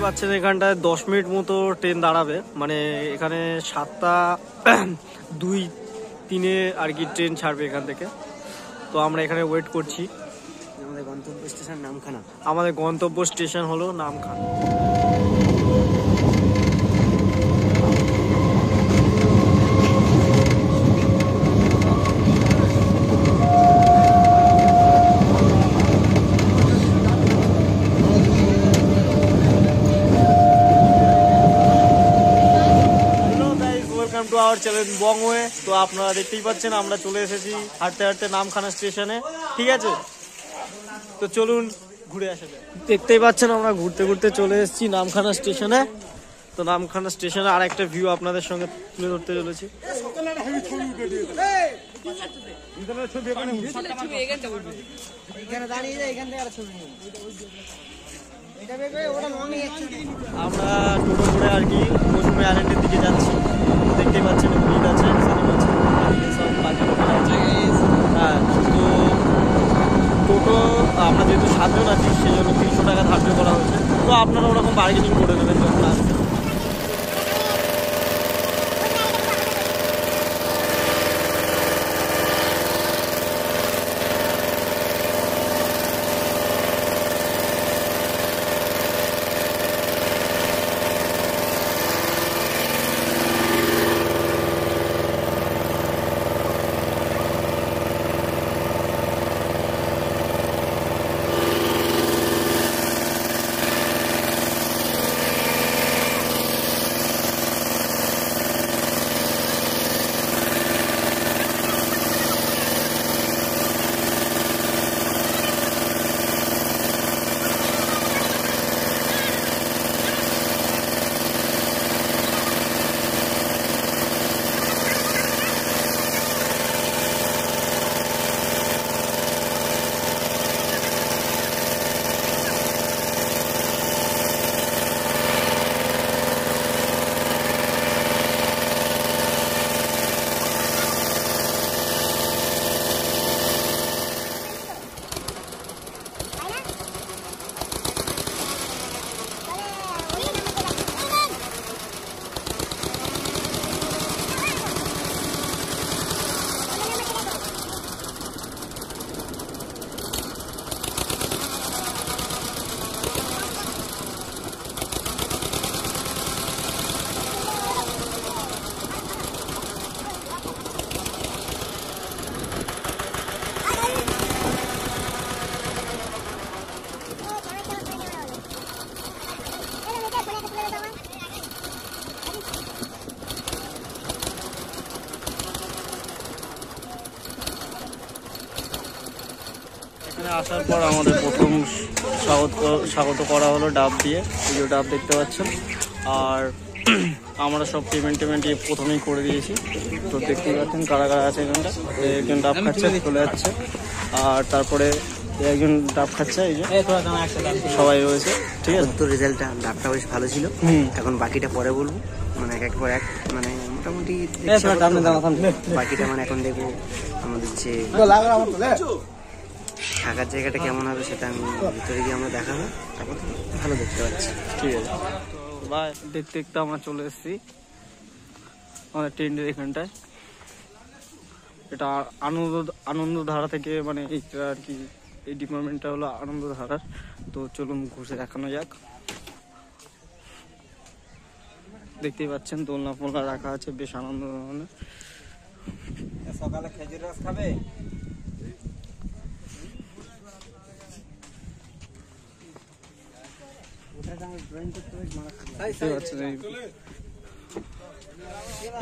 পাচ্ছেন এখানটায় 10 মিনিট মতো ট্রেন দাঁড়াবে, মানে এখানে 7টা 2-3 আর কি ট্রেন ছাড়বে এখান থেকে। তো আমরা এখানে ওয়েট করছি। আমাদের গন্তব্য স্টেশন নামখানা। আমাদের গন্তব্য স্টেশন হলো Namkhana. To our channel Bongway. তো আপনারা দেখতেই পাচ্ছেন আমরা চলে এসেছি হাঁটতে হাঁটতে নামখানা স্টেশনে, ঠিক আছে। তো চলুন ঘুরে আসা যাক। দেখতেই পাচ্ছেন আমরা ঘুরতে ঘুরতে চলে এসেছি নামখানা স্টেশনে। তো নামখানা স্টেশনে আর একটা ভিউ আপনাদের সঙ্গে তুলে ধরতে চলেছি। আমরা টোটো করে আর কি মৌসুমী আইল্যান্ডের দিকে যাচ্ছি। দেখতেই পাচ্ছেন ভিড় আছে, সব হ্যাঁ। তো টোটো আমরা যেহেতু 7 জন আছি সেই জন্য 300 টাকা ধার্য করা হয়েছে। তো আপনারা ওরকম বার্গেনিং করে নেবেন যখন আসবেন। আসার পর আমাদের প্রথম স্বাগত করা হলো ডাব দিয়ে। এই যে ডাব দেখতে পাচ্ছেন। আর আমরা সব পেমেন্ট প্রথমেই করে দিয়েছি। তো দেখতেই পাচ্ছেন কারা কারা আছে এখানটা। একজন ডাব খাচ্ছে, চলে যাচ্ছে। আর তারপরে একজন ডাব খাচ্ছে, এই যে সবাই রয়েছে, ঠিক আছে। তো রেজাল্টটা ডাবটা বেশ ভালো ছিল। এখন বাকিটা পরে বলবো, মানে এক পর এক, মানে মোটামুটি বাকিটা মানে এখন দেখবো আমাদের যে থাকার জায়গাটা কেমন হবে সেটা আমি ভিতরে গিয়ে আমরা দেখাবো। তারপর ভালো দেখতে পাচ্ছি, ঠিক আছে। তো ভাই দেখতে দেখতে আমরা চলে এসেছি আমাদের ট্রেনের এখানটায়। এটা আনন্দধারা থেকে, মানে এইটা আর কি, এই ডিপার্টমেন্টটা হলো আনন্দধারার। তো চলুন ঘুরে দেখানো যাক। দেখতেই পাচ্ছেন দোলনা ফোলনা রাখা আছে, বেশ আনন্দ ধরনের। সকালে খেজুর রস খাবে?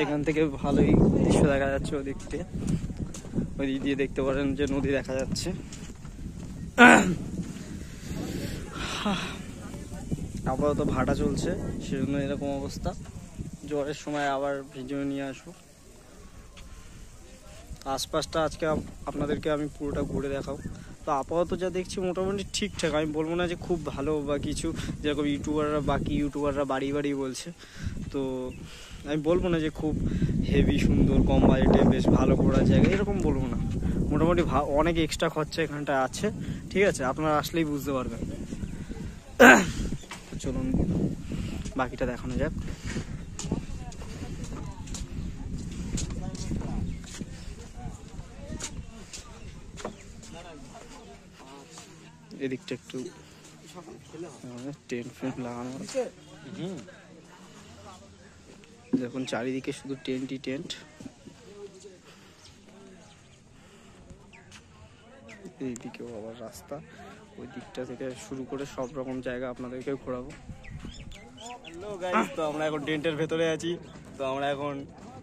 এখান থেকে ভালোই দৃশ্য দেখা যাচ্ছে। ওদিক থেকে ওই দিক দিয়ে দেখতে পারেন যে নদী দেখা যাচ্ছে। আপাতত ভাটা চলছে, সেজন্য এরকম অবস্থা। জ্বরের সময় আবার ভিডিও নিয়ে আসবো। আশপাশটা আজকে আপনাদেরকে আমি পুরোটা ঘুরে দেখাবো। তো আপাতত যা দেখছি মোটামুটি ঠিকঠাক। আমি বলবো না যে খুব ভালো বা কিছু, যেরকম বাকি ইউটিউবাররা বাড়ি বাড়ি বলছে। তো আমি বলবো না যে খুব হেভি সুন্দর কম বাজেটে বেশ ভালো ঘোরার জায়গা, এরকম বলবো না। মোটামুটি অনেক এক্সট্রা খরচা এখানটা আছে, ঠিক আছে। আপনারা আসলেই বুঝতে পারবেন। চলুন। বাকিটা দেখানো যাক। এদিকটা একটু টেন্ট ফেন্ট লাগানো আছে, দেখুন চারিদিকে শুধু টেন্টই টেন্ট। এইদিকেও আবার রাস্তা, ওই দিকটা থেকে শুরু করে সব রকম জায়গা আপনাদেরকে ঘোরাবো। হ্যালো গাইস, তো আমরা এখন টেন্টের ভেতরে আছি। তো আমরা এখন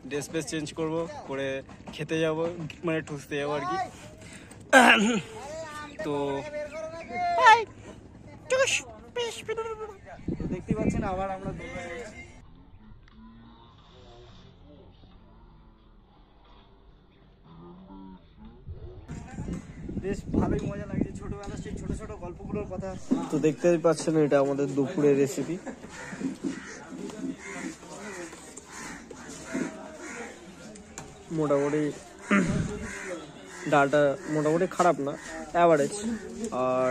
ড্রেস ফ্রেস চেঞ্জ করবো, করে খেতে যাব, মানে ঠুসতে যাবো আর কি। তো দেখতে পাচ্ছেন আবার আমরা বেশ ভালোই মজা লাগছে, ছোটবেলার সেই ছোট ছোট গল্পগুলোর কথা। তো দেখতেই পাচ্ছেন এটা আমাদের দুপুরের রেসিপি। মোটামুটি ডালটা মোটামুটি খারাপ না, অ্যাভারেজ। আর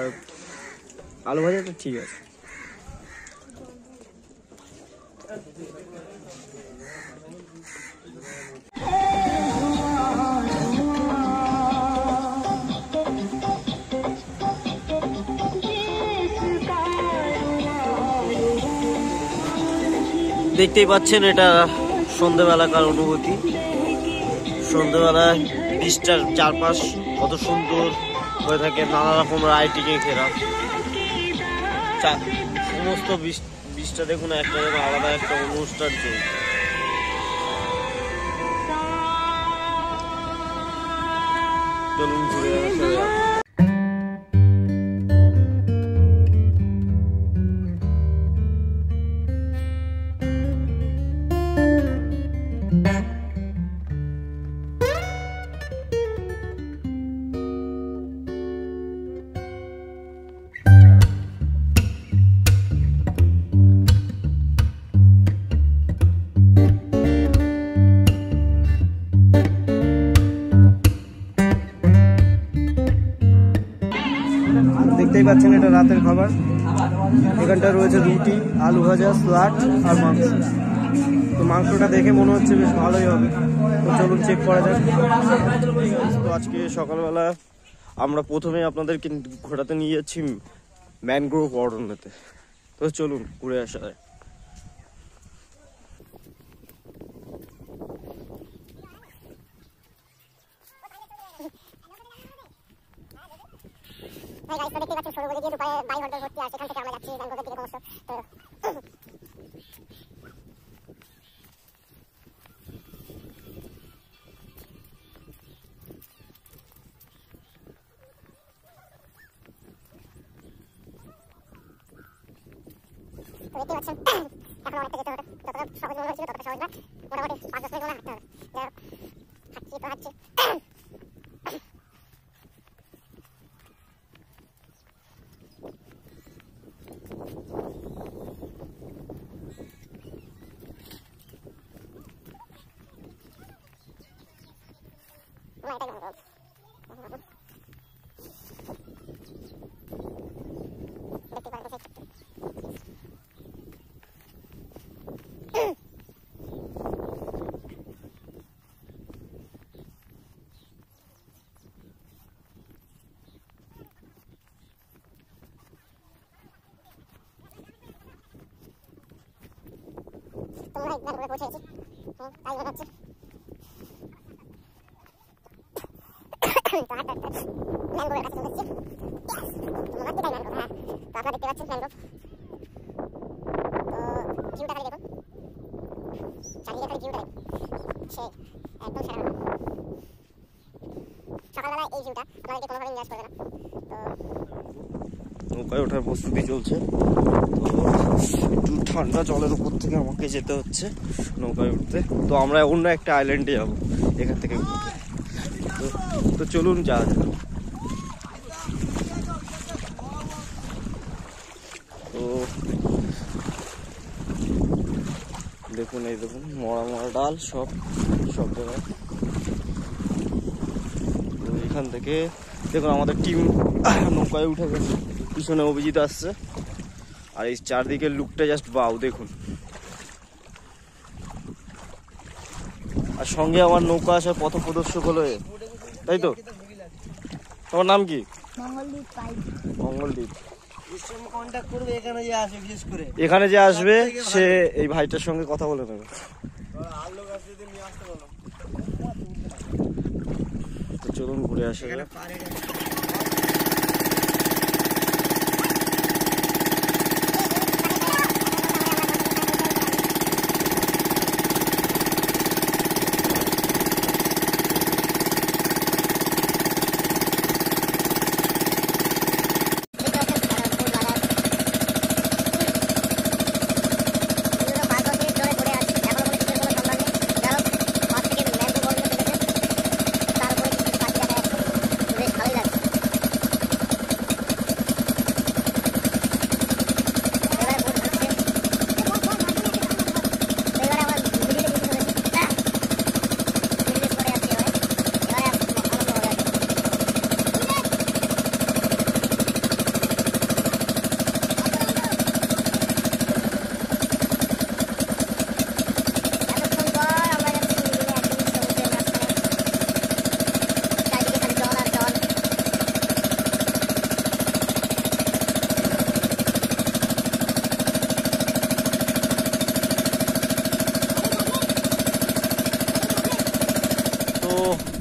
আলু ভাজাটা ঠিক আছে। দেখতেই পাচ্ছেন এটা সন্ধ্যেবেলাকার অনুভূতি। সন্ধ্যেবেলায় বীজটার চারপাশ কত সুন্দর হয়ে থাকে, নানা রকম লাইটিংয়ে ঘেরা। সমস্ত বীজটা দেখুন একটা যেন আলাদা একটা অনুষ্ঠান চলছে। চলুন ঘুরে আসা যাক। দেখতেই পাচ্ছেন এটা রাতের খাবার। এখানটা রয়েছে রুটি, আলু ভাজা, স্যালাড আর মাংস। তো মাংসটা দেখে মনে হচ্ছে বেশ ভালোই হবে, তো চলুন চেক করা যাক। তো আজকে সকালবেলা আমরা প্রথমে আপনাদেরকে ঘোরাতে নিয়ে যাচ্ছি ম্যানগ্রোভ অরণ্যতে। তো চলুন ঘুরে আসা যায়। দেখতে পাচ্ছেন সরু বলে দিয়ে দুপায়ে বাড়ি ঘর ভর্তি, আর সেখান থেকে আমরা যাচ্ছি ম্যানগ্রোভের দিকে ক্রমশ। তো দেখতে পাচ্ছেন এখন অনেকটা যেতে হবে, যতটা সহজ মনে হয়েছিল ততটা সহজ না, মোটামুটি 5-10 মিনিট হাঁটতে হবে। হাঁটছি তো হাঁটছি। এটাই ম্যানগ্রোভ। দেখতে পাচ্ছেন তোমরা ম্যানগ্রোভে পৌঁছে গেছি, তাই মনে হচ্ছে। ম্যানগ্রোভের কাছে চলে এসেছি। মনে হচ্ছে তাই ম্যানগ্রোভ। হ্যাঁ, তো আপনারা দেখতে পাচ্ছেন ম্যানগ্রোভ। তো ভিউটা খালি দেখুন, চারিদিকে খালি ভিউটা দেখুন, সে একদম সেরা। সকালবেলা এই ভিউটা আপনাদেরকে কোনোভাবে নিরাশ করবে না। তো নৌকায় ওঠার প্রস্তুতি চলছে। একটু ঠান্ডা জলের উপর থেকে আমাকে যেতে হচ্ছে নৌকায় উঠতে। তো আমরা অন্য একটা আইল্যান্ডে যাবো এখান থেকে উঠতে। তো চলুন যাওয়া যাক। তো দেখুন, এই দেখুন মরা মরা ডাল সব জায়গায়। তো এখান থেকে দেখুন আমাদের টিম নৌকায় উঠে গেছে, পিছনে অভিজিৎ আসছে। আর এই চারদিকের লুকটা জাস্ট বাউ, দেখুন। আর সঙ্গে আমার নৌকা আসার পথ প্রদর্শক হলো, তাই তো? তোমার নাম কি? মঙ্গলদীপ। এখানে যে আসবে সে এই ভাইটার সঙ্গে কথা বলে নেবে। তো চলুন ঘুরে আসে।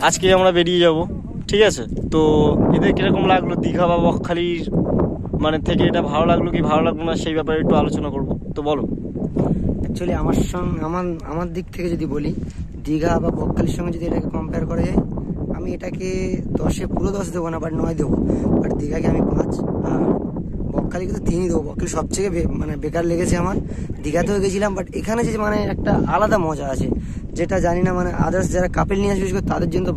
আজকে আমরা বেরিয়ে যাব, ঠিক আছে? তো এদের কিরকম লাগলো দীঘা বা বকখালির মানে থেকে, এটা ভালো লাগলো কি ভালো লাগলো না সেই ব্যাপারে একটু আলোচনা করব। তো বলো। অ্যাকচুয়ালি আমার দিক থেকে যদি বলি, দীঘা বা বকখালির সঙ্গে যদি এটাকে কম্পেয়ার করা যায়, আমি এটাকে 10-এ পুরো 10 দেবো না, বাট 9 দেবো। বাট দীঘাকে আমি 5, আর বকখালিকে তো 3ই দেবো। বকখালি সবথেকে মানে বেকার লেগেছে আমার। দীঘাতেও গেছিলাম, বাট এখানে যে মানে একটা আলাদা মজা আছে, যেটা জানি না মানে আদার্স যারা কাপেল নিয়ে আসবে তাদের জন্য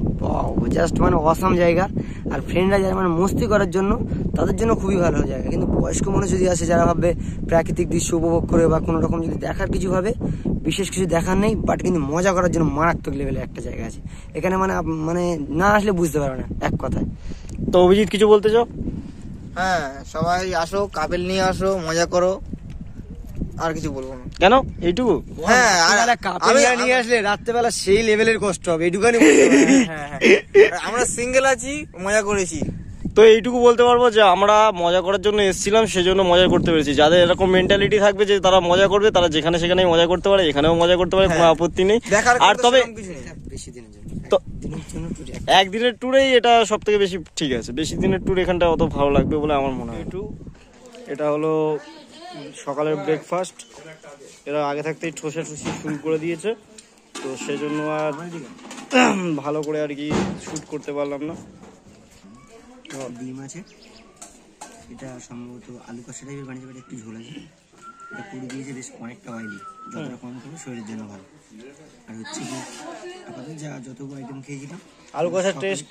জাস্ট মানে অসাম জায়গা। আর ফ্রেন্ডরা যারা মানে মস্তি করার জন্য, তাদের জন্য খুবই ভালো জায়গা। কিন্তু বয়স্ক মানুষ যদি আসে, যারা ভাববে প্রাকৃতিক দৃশ্য উপভোগ করে বা কোনো রকম যদি দেখার কিছু ভাবে, বিশেষ কিছু দেখার নেই, বাট কিন্তু মজা করার জন্য মারাত্মক লেভেলের একটা জায়গা আছে এখানে। মানে না আসলে বুঝতে পারবে না, এক কথায়। তো অভিজিৎ কিছু বলতে চাও? হ্যাঁ, সবাই আসো, কাপেল নিয়ে আসো, মজা করো, আর কিছু বলবো না। কেন এইটুকু? হ্যাঁ, কাপেল নিয়ে আসলে রাত্রেবেলা সেই লেভেলের কষ্ট হবে, এইটুখানি। আমরা সিঙ্গেল আছি, মজা করেছি। তো এইটুকু বলতে পারবো যে আমরা মজা করার জন্য এসেছিলাম, সেজন্য মজা করতে পেরেছি। যাদের এরকম মেন্টালিটি থাকবে যে তারা মজা করবে, তারা যেখানে সেখানেই মজা করতে পারে, এখানেও মজা করতে পারে, কোনো আপত্তি নেই। আর তবে একদিনের ট্যুরেই এটা সব থেকে বেশি ঠিক আছে। বেশি দিনের ট্যুর এখানটা অত ভালো লাগবে বলে আমার মনে হয়। এটা হলো সকালের ব্রেকফাস্ট। এরা আগে থাকতেই ঠোসা ঠুসি শুরু করে দিয়েছে, তো সেজন্য আর ভালো করে আর কি শ্যুট করতে পারলাম না। ডিম আছে, এটা সম্ভবত আলু কষা টাইপের বানিয়েছে, বাট একটু ঝোল আছে। এটা পুরি দিয়েছে, বেশ অনেকটা অয়েলি, যতটা কম খাবে শরীরের জন্য ভালো। আর হচ্ছে কি আপাতত যতগুলো আইটেম খেয়েছিলাম, আলু কষার টেস্ট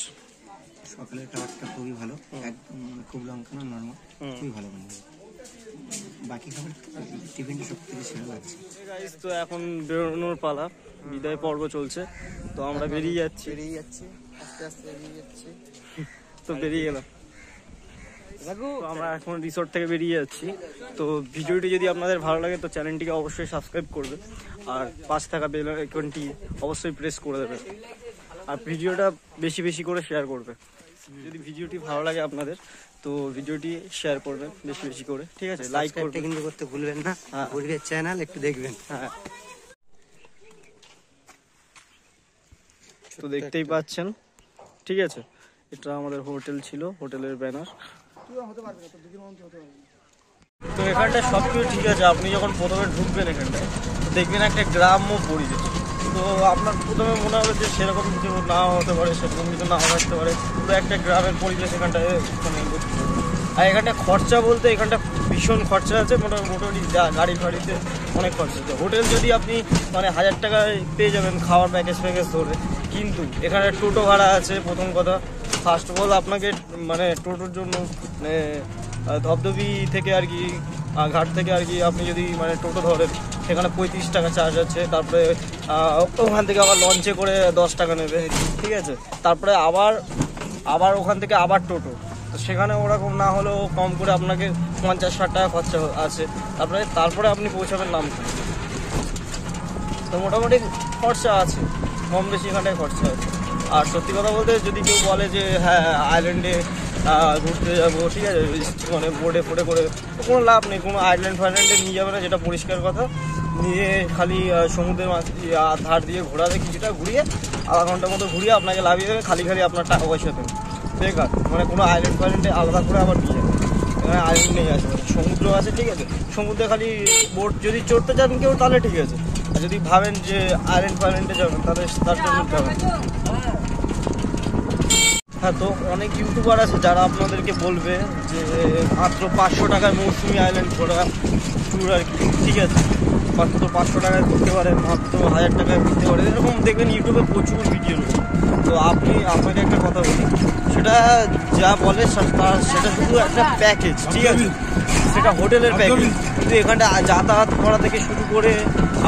সকালের খাবারটা খুবই ভালো, একদম খুব লঙ্কা না, নর্মাল, খুবই ভালো বানিয়েছে। বাকি খাবার টিফিনটা সব থেকে সেরা লাগছে। তো এখন বেরোনোর পালা, বিদায় পর্ব চলছে, তো আমরা বেরিয়ে যাচ্ছি আস্তে আস্তে বেরিয়ে যাচ্ছি। তো বেরিয়ে গেলাম, আমরা এখন রিসোর্ট থেকে বেরিয়ে যাচ্ছি। তো ভিডিওটি যদি আপনাদের ভালো লাগে তো চ্যানেলটিকে অবশ্যই সাবস্ক্রাইব করবে, আর পাশে থাকা বেল আইকনটি অবশ্যই প্রেস করে দেবে, আর ভিডিওটা বেশি বেশি করে শেয়ার করবে। যদি ভিডিওটি ভালো লাগে আপনাদের তো ভিডিওটি শেয়ার করবেন বেশি বেশি করে, ঠিক আছে? লাইক করতে কিন্তু করতে ভুলবেন না, গরিবের চ্যানেল একটু দেখবেন। হ্যাঁ, তো দেখতেই পাচ্ছেন, ঠিক আছে? এটা আমাদের হোটেল ছিল, হোটেলের ব্যানার। তো এখানটায় সব কিছু ঠিক আছে। আপনি যখন প্রথমে ঢুকবেন এখানটায় দেখবেন একটা গ্রাম্য পরিবেশ। তো আপনার প্রথমে মনে হবে যে সেরকম কিছু নাও হতে পারে, সেরকম কিছু নাও থাকতে পারে, পুরো একটা গ্রামের পরিবেশ এখানটায়। আর এখানটা খরচা বলতে এখানটা ভীষণ খরচা আছে, মোটামুটি গাড়ি ফাড়িতে অনেক খরচা আছে। হোটেল যদি আপনি মানে 1000 টাকায় পেয়ে যাবেন খাওয়ার প্যাকেজ ধরে, কিন্তু এখানে টোটো ভাড়া আছে। প্রথম কথা, ফার্স্ট অফ অল আপনাকে মানে টোটোর জন্য মানে ধবধবি থেকে আর কি, ঘাট থেকে আর কি আপনি যদি মানে টোটো ধরেন, সেখানে 35 টাকা চার্জ আছে। তারপরে ওখান থেকে আবার লঞ্চে করে 10 টাকা নেবে, ঠিক আছে? তারপরে আবার ওখান থেকে আবার টোটো, তো সেখানে ওরকম না হলেও কম করে আপনাকে 50-60 টাকা খরচা আছে, তারপরে আপনি পৌঁছাবেন নামখানা। তো মোটামুটি খরচা আছে, কম বেশি এখানটায় খরচা আছে। আর সত্যি কথা বলতে যদি কেউ বলে যে হ্যাঁ আইল্যান্ডে ঘুরতে যাবো, ঠিক আছে, মানে বোটে ফোটে করে, তো কোনো লাভ নেই। কোনো আইল্যান্ড ফাইল্যান্ডে নিয়ে যাবে না, যেটা পরিষ্কার কথা। নিয়ে খালি সমুদ্রের মাছ ধার দিয়ে ঘোরাবে, কিছুটা ঘুরিয়ে আধা ঘন্টার মতো ঘুরিয়ে আপনাকে লাভিয়ে দেবে, খালি আপনার টাকা পয়সা দেবে বেকার। মানে কোনো আইল্যান্ড ফাইল্যান্ডে আলাদা করে আবার নিয়ে যাবে, এখানে আইল্যান্ড নেই আসবে, সমুদ্র আছে, ঠিক আছে। সমুদ্রে খালি বোট যদি চড়তে চান কেউ তাহলে ঠিক আছে, আর যদি ভাবেন যে আইল্যান্ড ফাইল্যান্ডে যাবেন তাহলে তার জন্য যাবেন। হ্যাঁ, তো অনেক ইউটিউবার আছে যারা আপনাদেরকে বলবে যে মাত্র 500 টাকায় মৌসুমি আইল্যান্ড ঘোরা ট্যুর আর কি, ঠিক আছে। মাত্র 500 টাকায় ঘুরতে পারে, মাত্র 1000 টাকায় ঘুরতে পারে, এরকম দেখবেন ইউটিউবে প্রচুর ভিডিও রয়েছে। তো আপনাকে একটা কথা বলি, সেটা যা বলে সেটা শুধু একটা প্যাকেজ, ঠিক আছে, সেটা হোটেলের প্যাকেজ। কিন্তু এখানটা যাতায়াত করা থেকে শুরু করে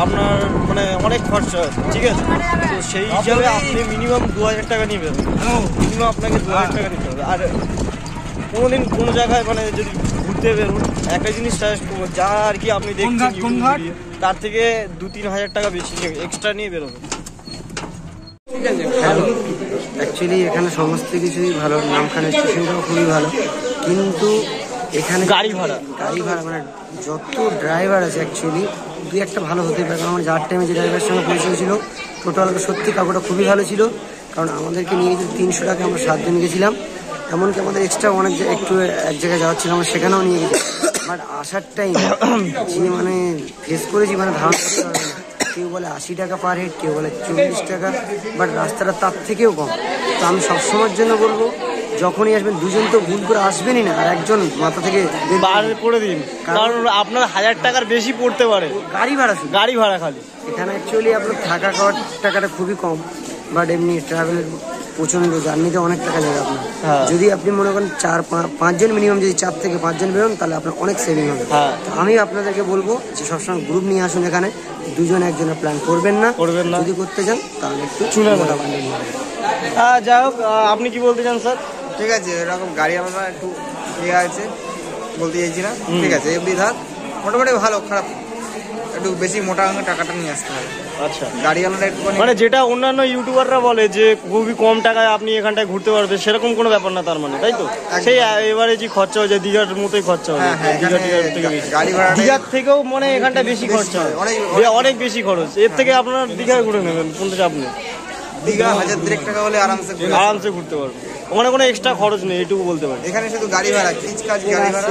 আপনার মানে অনেক খরচা আছে, ঠিক আছে। তো সেই হিসাবে আপনি মিনিমাম 2000 টাকা নিয়ে বেরোবেন, মিনিমাম আপনাকে 2000 টাকা নিতে হবে। আর কোনোদিন কোনো জায়গায় মানে যদি ঘুরতে বেরোন, একটা জিনিস যা আর কি আপনি দেখছেন তার থেকে 2-3 হাজার টাকা বেশি এক্সট্রা নিয়ে বেরোবেন, ঠিক আছে। অ্যাকচুয়ালি এখানে সমস্ত কিছুই ভালো, নামখানা স্টেশনটাও খুবই ভালো, কিন্তু এখানে গাড়ি ভাড়া মানে যত ড্রাইভার আছে অ্যাকচুয়ালি 2-1টা ভালো হতে পারে। কারণ আমার যার টাইমে যে ড্রাইভারের সঙ্গে পরিচয় ছিল, টোটাল সত্যি কাপড়টা খুবই ভালো ছিল। কারণ আমাদেরকে নিয়ে গেছিল 300 টাকা, আমরা 7 জন গেছিলাম। এমনকি আমাদের এক্সট্রা অনেক একটু এক জায়গায় যাওয়ার ছিল, আমরা সেখানেও নিয়ে গেছি। বাট আসার টাইম যে মানে ফেস করেছি, মানে ধারণা করতে পারবে না। কেউ বলে 80 টাকা পার হেড, কেউ বলে 40 টাকা, বাট রাস্তাটা তার থেকেও কম। তো আমি সবসময়ের জন্য বলবো, যখনই আসবেন দুজন তো ভুল করে আসবেনই না, আর একজন মাথা থেকে বার করে দিন, কারণ আপনার 1000 টাকার বেশি পড়তে পারে গাড়ি ভাড়া খালি। এখানে অ্যাকচুয়ালি আপনার থাকা খাওয়ার টাকাটা খুবই কম, বাট এমনি ট্রাভেলের প্রচন্ড জার্নিতে অনেক টাকা যাবে আপনার। যদি আপনি মনে করেন 4-5 জন মিনিমাম, যদি 4 থেকে 5 জন বেরোন তাহলে আপনার অনেক সেভিং হবে। আমি আপনাদেরকে বলবো যে সবসময় গ্রুপ নিয়ে আসুন এখানে, 2জন 1জনের প্ল্যান করবেন না। যদি করতে চান তাহলে একটু মোটা বানিয়ে নেবেন। যাই হোক, আপনি কি বলতে চান স্যার? ঠিক আছে, এরকম গাড়ি আমরা একটু ইয়ে আছে বলতে চাইছি না, ঠিক আছে। এমনি ধার মোটামুটি ভালো, খারাপ একটু বেশি মোটা টাকাটা নিয়ে আসতে হবে। আচ্ছা, গাড়িওয়ালাটা একটু মানে যেটা অন্যান্য ইউটিউবাররা বলে যে খুবই কম টাকায় আপনি এখানটায় ঘুরতে পারবেন, সেরকম কোনো ব্যাপার না তার মানে, তাই তো? সেই এভারেজই খরচা হয়ে যায়, দীঘার মতোই খরচা হয়। দীঘার থেকেও মানে এখানটা বেশি খরচা হয়, অনেক বেশি খরচ। এর থেকে আপনার দীঘায় ঘুরে নেবেন, কোনো চাপ নেই। দীঘা 1000 টাকা হলে আরামসে ঘুরতে পারবেন, ওখানে কোনো এক্সট্রা খরচ নেই, এটুকু বলতে পারি। এখানে শুধু গাড়ি ভাড়া, গাড়ি ভাড়া।